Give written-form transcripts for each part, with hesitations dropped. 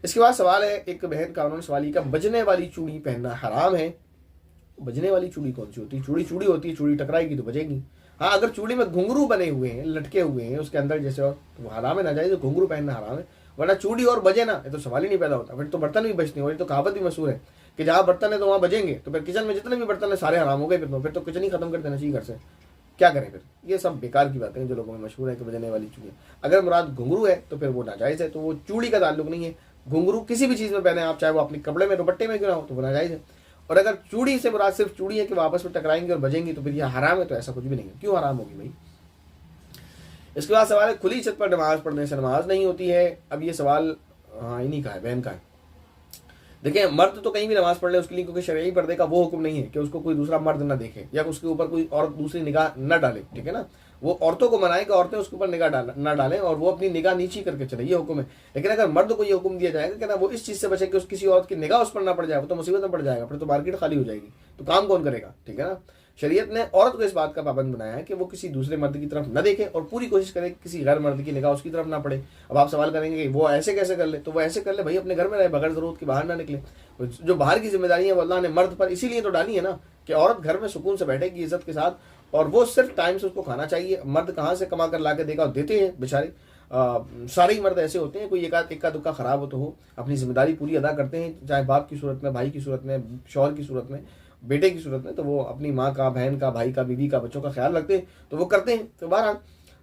इसके बाद सवाल है, एक बहन का उन्होंने सवाल किया, बजने वाली चूड़ी पहनना हराम है? बजने वाली चूड़ी कौन सी होती है? चूड़ी चूड़ी होती है, चूड़ी टकराएगी तो बजेगी। हाँ, अगर चूड़ी में घुंघरू बने हुए हैं, लटके हुए हैं उसके अंदर जैसे, और तो वो हराम है, ना जाए तो घुंघरू पहनना हराम है। वरना चूड़ी और बजे ना, ये तो सवाल ही नहीं पैदा होता। फिर तो बर्तन भी बजते हैं, और ये तो कहावत भी मशहूर है कि जहाँ बर्तन है तो वहाँ बजेंगे। तो फिर किचन में जितने भी बर्तन है सारे हराम हो गए, फिर तो किचन ही खत्म कर देना चाहिए घर से। क्या करें फिर? ये सब बेकार की बातें हैं जो लोगों में मशहूर है कि बजने वाली चूड़ी। अगर मुराद घुंघरू है तो फिर वो नाजायज़ है, तो वो चूड़ी का ताल्लुक नहीं है। घुंघरू किसी भी चीज़ में पहने आप, चाहे वो अपने कपड़े में दुपट्टे में क्यों ना हो, तो वो नाजायज़ है। और अगर चूड़ी से मुराद सिर्फ चूड़ी है कि वो आपस में टकराएंगे और बजेंगी, तो फिर यह हराम है? तो ऐसा कुछ भी नहीं है। क्यों हराम होगी भाई? इसके बाद सवाल है, खुली छत पर नमाज पढ़ने से नमाज नहीं होती है? अब ये सवाल हाँ इन्हीं का है, बहन का है। देखिए, मर्द तो कहीं भी नमाज पढ़ ले उसके लिए, क्योंकि शरई पर्दे का वो हुक्म नहीं है कि उसको कोई दूसरा मर्द ना देखे या उसके ऊपर कोई और दूसरी निगाह न डाले, ठीक है ना। वो औरतों को मनाए कि औरतें उसके ऊपर निगाह ना डालें और वो अपनी निगाह नीची करके चले, ये हुक्म है। लेकिन अगर मर्द को ये हुक्म दिया जाएगा कि ना वो इस चीज़ से बचे कि उस किसी औरत की निगाह उस पर ना पड़ जाए, वो तो मुसीबत में पड़ जाएगा, फिर तो मार्केट खाली हो जाएगी, तो काम कौन करेगा, ठीक है ना। शरीयत ने औरत को इस बात का पाबंद बनाया है कि वो किसी दूसरे मर्द की तरफ न देखे और पूरी कोशिश करे कि किसी गैर मर्द की निगाह उसकी तरफ ना पड़े। अब आप सवाल करेंगे कि वो ऐसे कैसे कर ले, तो वो ऐसे कर ले भाई, अपने घर में रहे, बगैर जरूरत के बाहर ना निकले। जो बाहर की जिम्मेदारी है वो अल्लाह ने मर्द पर इसीलिए तो डाली है ना, कि औरत घर में सुकून से बैठेगी इज्जत के साथ, और वो सिर्फ टाइम से उसको खाना चाहिए। मर्द कहाँ से कमा कर ला के देगा, देते हैं बेचारे। सारे ही मर्द ऐसे होते हैं, कोई इक्का दुक्का खराब हो तो हो, अपनी जिम्मेदारी पूरी अदा करते हैं, चाहे बाप की सूरत में, भाई की सूरत में, शौहर की सूरत में, बेटे की सूरत में। तो वो अपनी माँ का, बहन का, भाई का, बीवी का, बच्चों का ख्याल रखते हैं, तो वो करते हैं। तो बहरहाल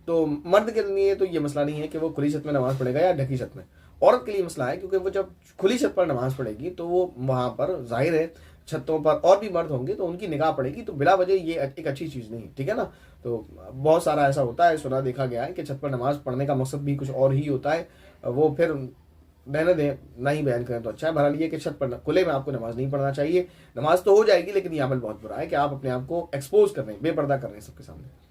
तो मर्द के लिए तो ये मसला नहीं है कि वो खुली छत में नमाज पढ़ेगा या ढकी छत में। औरत के लिए मसला है, क्योंकि वो जब खुली छत पर नमाज पढ़ेगी तो वो वहाँ पर जाहिर है छतों पर और भी मर्द होंगे तो उनकी निगाह पड़ेगी, तो बिला वजह ये एक अच्छी चीज़ नहीं है, ठीक है ना। तो बहुत सारा ऐसा होता है, सुना देखा गया है कि छत पर नमाज पढ़ने का मकसद भी कुछ और ही होता है। वो फिर रहने दें, ना ही बयान करें तो अच्छा है। बहरहाल ये कि छत पर खुले में आपको नमाज नहीं पढ़ना चाहिए। नमाज तो हो जाएगी, लेकिन ये अमल बहुत बुरा है कि आप अपने आप को एक्सपोज कर रहे हैं, बेपर्दा कर रहे हैं सबके सामने।